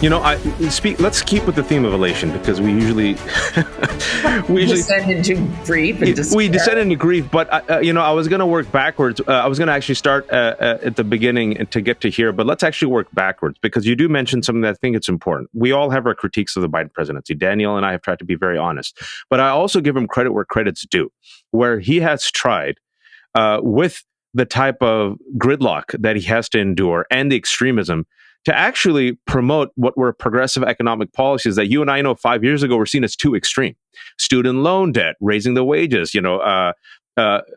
I speak. Let's keep with the theme of elation because we usually descend into grief and despair. We descend into grief. But I was going to work backwards. I was going to actually start at the beginning and to get to here. But let's actually work backwards because you do mention something that I think it's important. We all have our critiques of the Biden presidency. Danielle and I have tried to be very honest, but I also give him credit where credit's due, where he has tried with the type of gridlock that he has to endure and the extremism to actually promote what were progressive economic policies that you and I know 5 years ago were seen as too extreme. Student loan debt, raising the wages,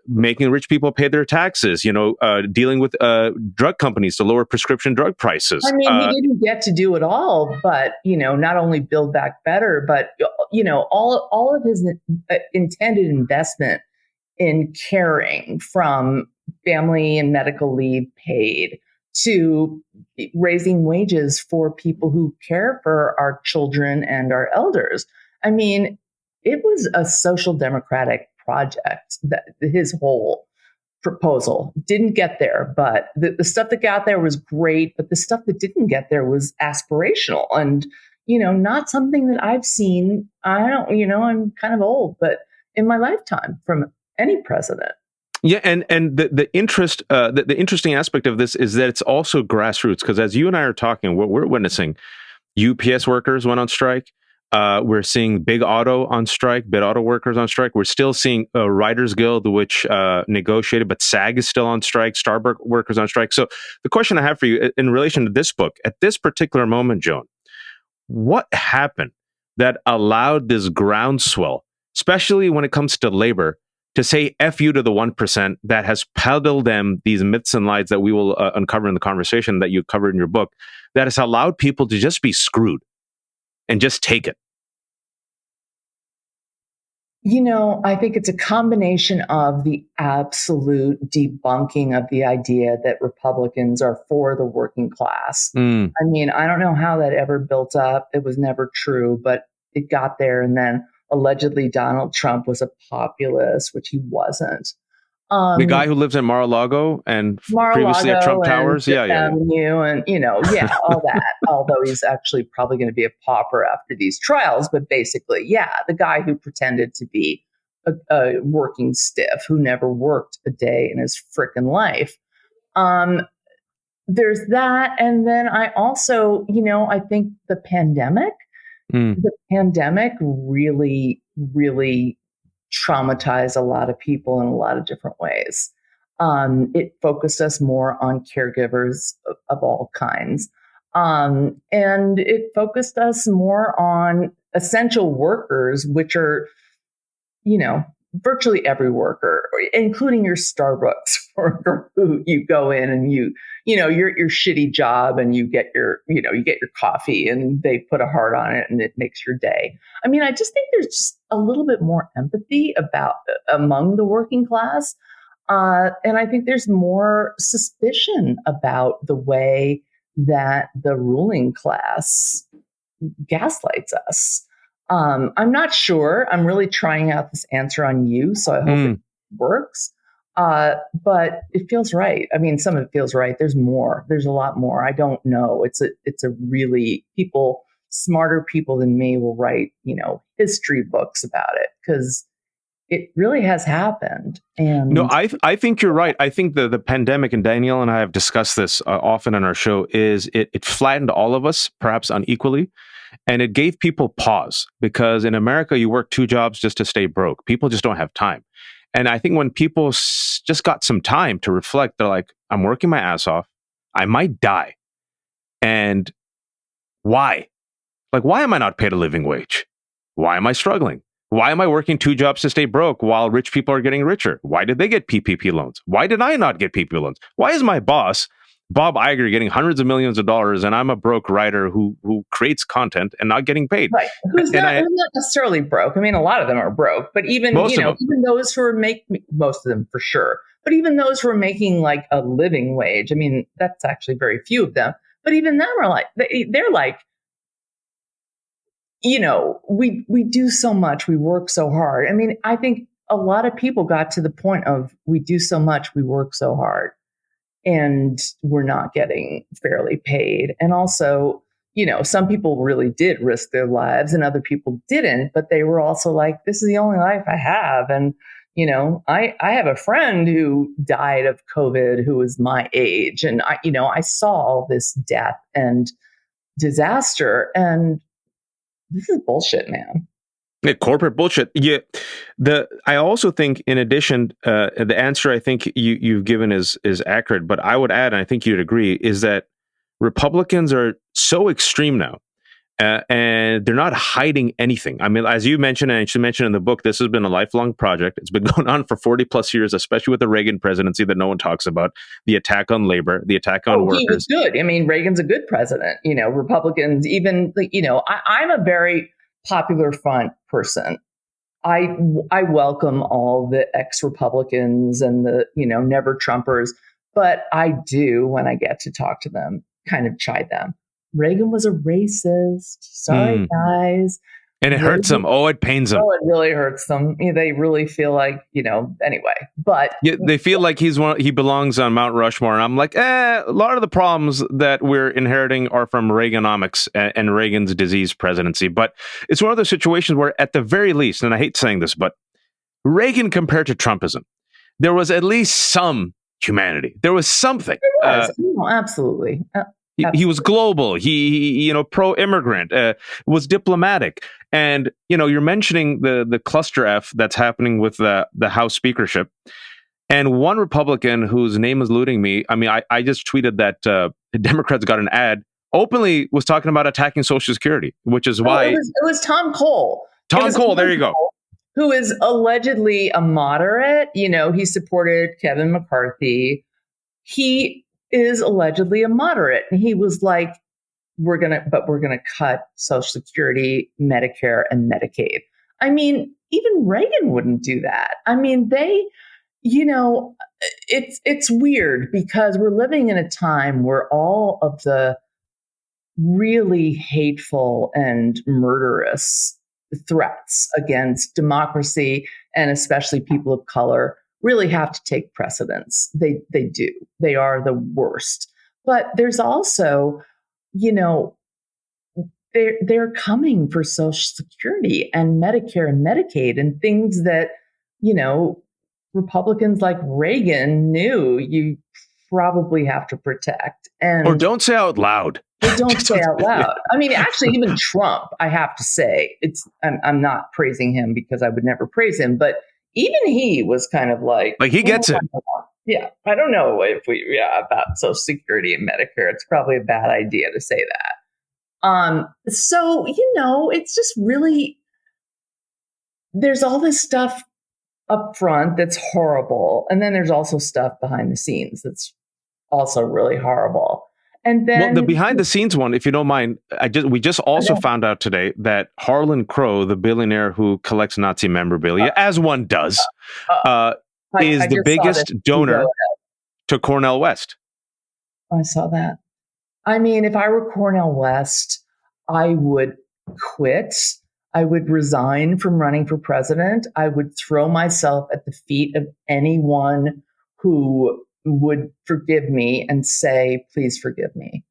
making rich people pay their taxes, dealing with drug companies to lower prescription drug prices. I mean, he didn't get to do it all, but, not only build back better, but, all of his intended investment in caring, from family and medical leave paid to raising wages for people who care for our children and our elders. I mean, it was a social democratic project, that his whole proposal didn't get there, but the stuff that got there was great, but the stuff that didn't get there was aspirational and, not something that I've seen. I'm kind of old, but in my lifetime from any president. Yeah, and the interesting aspect of this is that it's also grassroots, because as you and I are talking, what we're witnessing, UPS workers went on strike. We're seeing big auto workers on strike. We're still seeing Writers Guild, which negotiated, but SAG is still on strike. Starbucks workers on strike. So the question I have for you in relation to this book, at this particular moment, Joan, what happened that allowed this groundswell, especially when it comes to labor, to say F you to the 1% that has peddled them these myths and lies that we will uncover in the conversation that you covered in your book, that has allowed people to just be screwed and just take it? I think it's a combination of the absolute debunking of the idea that Republicans are for the working class. I mean, I don't know how that ever built up. It was never true, but it got there. And then allegedly Donald Trump was a populist, which he wasn't. The guy who lives in Mar-a-Lago and previously at Trump Towers. Yeah. Avenue and, all that. Although he's actually probably going to be a pauper after these trials. But basically, the guy who pretended to be a working stiff who never worked a day in his frickin' life. There's that. And then I also, I think the pandemic really, really traumatized a lot of people in a lot of different ways. It focused us more on caregivers of all kinds. And it focused us more on essential workers, which are, virtually every worker, including your Starbucks worker who you go in and your shitty job and you get your coffee and they put a heart on it and it makes your day. I mean, I just think there's just a little bit more empathy among the working class. And I think there's more suspicion about the way that the ruling class gaslights us. I'm not sure. I'm really trying out this answer on you, so I hope it works. But it feels right. I mean, some of it feels right. There's more. There's a lot more. I don't know. It's a really smarter people than me will write, history books about it because it really has happened. And no, I think you're right. I think the pandemic, and Danielle and I have discussed this often on our show, is it flattened all of us, perhaps unequally. And it gave people pause because in America, you work 2 jobs just to stay broke. People just don't have time. And I think when people just got some time to reflect, they're like, I'm working my ass off. I might die. And why? Like, why am I not paid a living wage? Why am I struggling? Why am I working 2 jobs to stay broke while rich people are getting richer? Why did they get PPP loans? Why did I not get PPP loans? Why is my boss, Bob Iger, getting hundreds of millions of dollars and I'm a broke writer who creates content and not getting paid? Right. Who's not necessarily broke. I mean, a lot of them are broke, but even those who are most of them for sure, but even those who are making like a living wage, I mean, that's actually very few of them, but even them are like, they're like, we do so much, we work so hard. I mean, I think a lot of people got to the point of we do so much, we work so hard. And we're not getting fairly paid. And also, some people really did risk their lives and other people didn't, but they were also like, this is the only life I have. And, I have a friend who died of COVID who was my age. And I saw all this death and disaster. And this is bullshit, man. Yeah, corporate bullshit. Yeah. I also think, in addition, the answer I think you've given is accurate, but I would add, and I think you'd agree, is that Republicans are so extreme now, and they're not hiding anything. I mean, as you mentioned, and you mentioned in the book, this has been a lifelong project. It's been going on for 40 plus years, especially with the Reagan presidency that no one talks about, the attack on labor, the attack on workers. He was good. I mean, Reagan's a good president. Republicans, even, I'm a very popular front person. I welcome all the ex-Republicans and the, never Trumpers, but I do, when I get to talk to them, kind of chide them. Reagan was a racist. Sorry, guys. And it hurts them. Oh, it pains them. Oh, it really hurts them. They really feel like, anyway. But yeah, they feel like he belongs on Mount Rushmore. And I'm like, a lot of the problems that we're inheriting are from Reaganomics and Reagan's disease presidency. But it's one of those situations where, at the very least, and I hate saying this, but Reagan compared to Trumpism, there was at least some humanity. There was something. Absolutely. He was global. He pro-immigrant, was diplomatic. And, you're mentioning the cluster F that's happening with the House speakership. And one Republican whose name is eluding me, I mean, I just tweeted that the Democrats got an ad, openly was talking about attacking Social Security, which is why... It was Tom Cole. Tom Cole, there you go. Who is allegedly a moderate. He supported Kevin McCarthy. He is allegedly a moderate. And he was like, we're going to cut Social Security, Medicare, and Medicaid. I mean, even Reagan wouldn't do that. I mean, it's weird because we're living in a time where all of the really hateful and murderous threats against democracy, and especially people of color, really have to take precedence. They do. They are the worst. But there's also, they're coming for Social Security and Medicare and Medicaid and things that, Republicans like Reagan knew you probably have to protect. Or don't say out loud. Don't say out loud. I mean, actually, even Trump, I have to say, I'm not praising him because I would never praise him, but even he was kind of like he gets it. Yeah. I don't know about Social Security and Medicare. It's probably a bad idea to say that. So, it's just really, there's all this stuff up front that's horrible. And then there's also stuff behind the scenes that's also really horrible. And then the behind the scenes one, if you don't mind, we just also found out today that Harlan Crow, the billionaire who collects Nazi memorabilia, as one does, is the biggest donor to Cornel West. I saw that. I mean, if I were Cornel West, I would quit. I would resign from running for president. I would throw myself at the feet of anyone who would forgive me and say, please forgive me.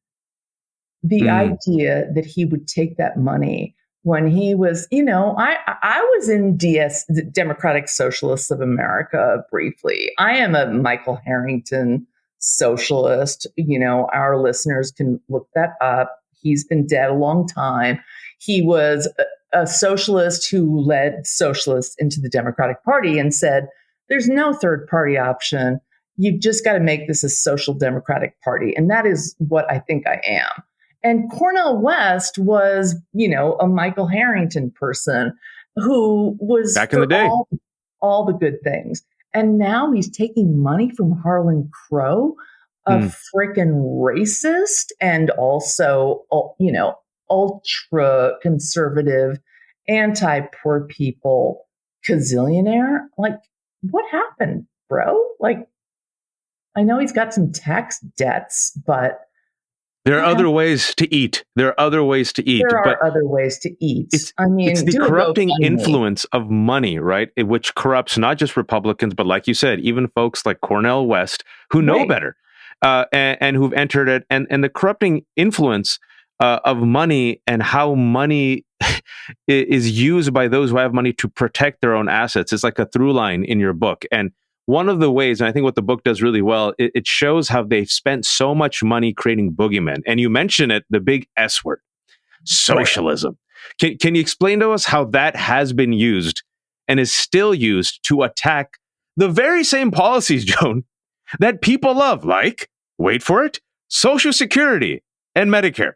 The idea that he would take that money when he was, I was in the Democratic Socialists of America briefly. I am a Michael Harrington socialist. Our listeners can look that up. He's been dead a long time. He was a socialist who led socialists into the Democratic Party and said, there's no third party option. You've just got to make this a social democratic party. And that is what I think I am. And Cornel West was, a Michael Harrington person who was back in the day, all the good things. And now he's taking money from Harlan Crow, a freaking racist and also, ultra conservative, anti-poor people, gazillionaire. Like, what happened, bro? Like, I know he's got some tax debts, but there are other ways to eat. There are other ways to eat. There are other ways to eat. It's the corrupting influence of money, right? Which corrupts not just Republicans, but like you said, even folks like Cornel West who know better and who've entered it. And the corrupting influence of money and how money is used by those who have money to protect their own assets. It's like a through line in your book. And one of the ways, and I think what the book does really well, it shows how they've spent so much money creating boogeymen. And you mention it, the big S word, socialism. Can you explain to us how that has been used and is still used to attack the very same policies, Joan, that people love, like, wait for it, Social Security and Medicare?